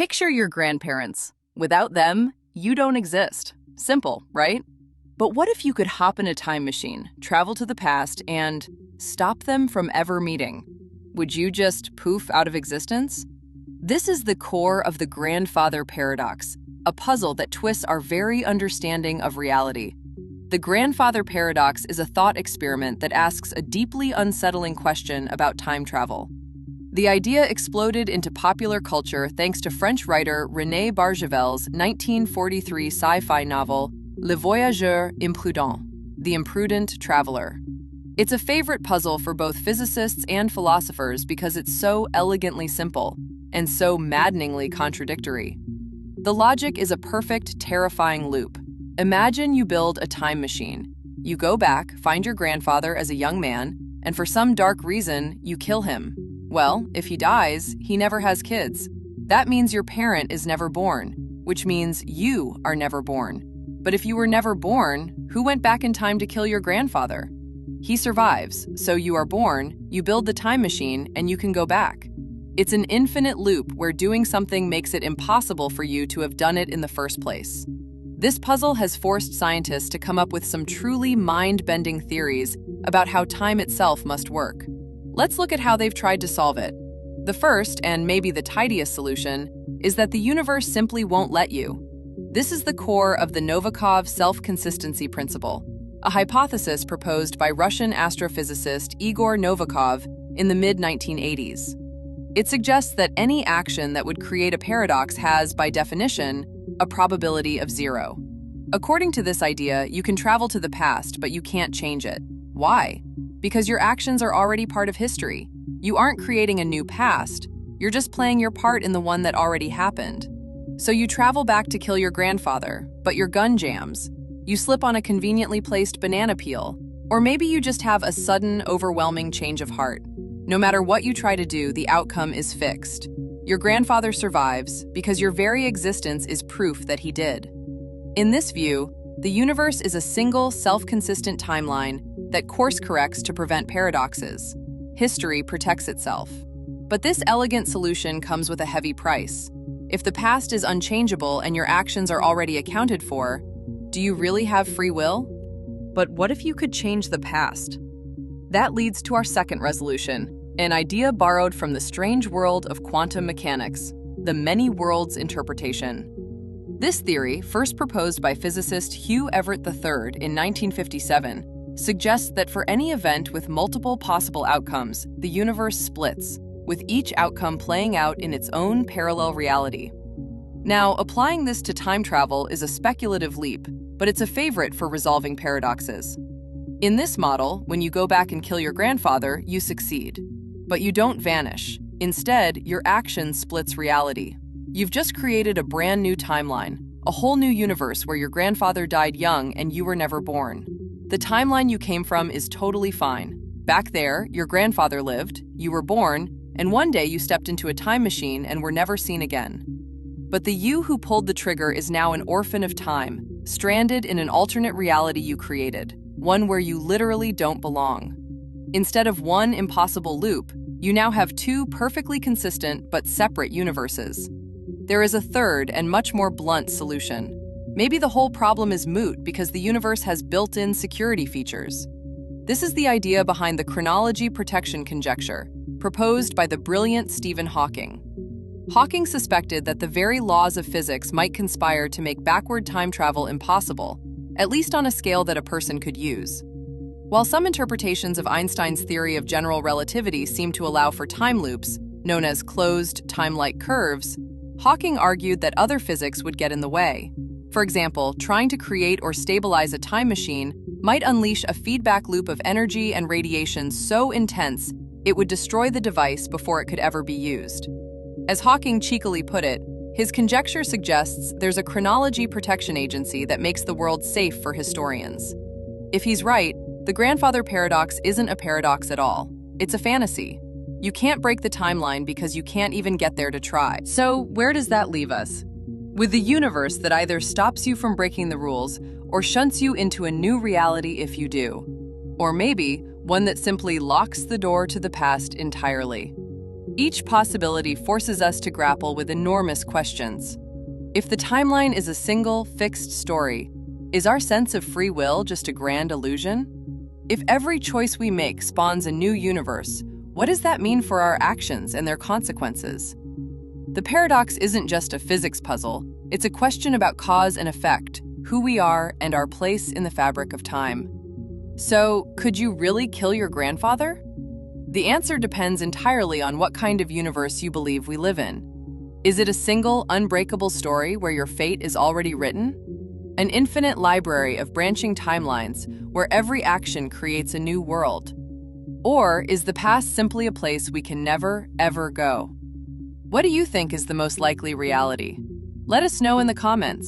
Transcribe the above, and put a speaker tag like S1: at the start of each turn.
S1: Picture your grandparents. Without them, you don't exist. Simple, right? But what if you could hop in a time machine, travel to the past, and stop them from ever meeting? Would you just poof out of existence? This is the core of the grandfather paradox, a puzzle that twists our very understanding of reality. The grandfather paradox is a thought experiment that asks a deeply unsettling question about time travel. The idea exploded into popular culture thanks to French writer René Barjavel's 1943 sci-fi novel Le Voyageur Imprudent, The Imprudent Traveler. It's a favorite puzzle for both physicists and philosophers because it's so elegantly simple and so maddeningly contradictory. The logic is a perfect, terrifying loop. Imagine you build a time machine. You go back, find your grandfather as a young man, and for some dark reason, you kill him. Well, if he dies, he never has kids. That means your parent is never born, which means you are never born. But if you were never born, who went back in time to kill your grandfather? He survives, so you are born, you build the time machine, and you can go back. It's an infinite loop where doing something makes it impossible for you to have done it in the first place. This puzzle has forced scientists to come up with some truly mind-bending theories about how time itself must work. Let's look at how they've tried to solve it. The first, and maybe the tidiest solution, is that the universe simply won't let you. This is the core of the Novikov Self-Consistency Principle, a hypothesis proposed by Russian astrophysicist Igor Novikov in the mid-1980s. It suggests that any action that would create a paradox has, by definition, a probability of 0. According to this idea, you can travel to the past, but you can't change it. Why? Because your actions are already part of history. You aren't creating a new past, you're just playing your part in the one that already happened. So you travel back to kill your grandfather, but your gun jams. You slip on a conveniently placed banana peel, or maybe you just have a sudden, overwhelming change of heart. No matter what you try to do, the outcome is fixed. Your grandfather survives because your very existence is proof that he did. In this view, the universe is a single, self-consistent timeline that course corrects to prevent paradoxes. History protects itself. But this elegant solution comes with a heavy price. If the past is unchangeable and your actions are already accounted for, do you really have free will? But what if you could change the past? That leads to our second resolution, an idea borrowed from the strange world of quantum mechanics, the many worlds interpretation. This theory, first proposed by physicist Hugh Everett III in 1957, suggests that for any event with multiple possible outcomes, the universe splits, with each outcome playing out in its own parallel reality. Now, applying this to time travel is a speculative leap, but it's a favorite for resolving paradoxes. In this model, when you go back and kill your grandfather, you succeed. But you don't vanish. Instead, your action splits reality. You've just created a brand new timeline, a whole new universe where your grandfather died young and you were never born. The timeline you came from is totally fine. Back there, your grandfather lived, you were born, and one day you stepped into a time machine and were never seen again. But the you who pulled the trigger is now an orphan of time, stranded in an alternate reality you created, one where you literally don't belong. Instead of one impossible loop, you now have two perfectly consistent but separate universes. There is a third and much more blunt solution. Maybe the whole problem is moot because the universe has built-in security features. This is the idea behind the Chronology Protection Conjecture, proposed by the brilliant Stephen Hawking. Hawking suspected that the very laws of physics might conspire to make backward time travel impossible, at least on a scale that a person could use. While some interpretations of Einstein's theory of general relativity seem to allow for time loops, known as closed, time-like curves, Hawking argued that other physics would get in the way. For example, trying to create or stabilize a time machine might unleash a feedback loop of energy and radiation so intense it would destroy the device before it could ever be used. As Hawking cheekily put it, his conjecture suggests there's a chronology protection agency that makes the world safe for historians. If he's right, the grandfather paradox isn't a paradox at all. It's a fantasy. You can't break the timeline because you can't even get there to try. So where does that leave us? With a universe that either stops you from breaking the rules or shunts you into a new reality if you do. Or maybe one that simply locks the door to the past entirely. Each possibility forces us to grapple with enormous questions. If the timeline is a single, fixed story, is our sense of free will just a grand illusion? If every choice we make spawns a new universe, what does that mean for our actions and their consequences? The paradox isn't just a physics puzzle, it's a question about cause and effect, who we are, and our place in the fabric of time. So, could you really kill your grandfather? The answer depends entirely on what kind of universe you believe we live in. Is it a single, unbreakable story where your fate is already written? An infinite library of branching timelines where every action creates a new world? Or is the past simply a place we can never, ever go? What do you think is the most likely reality? Let us know in the comments.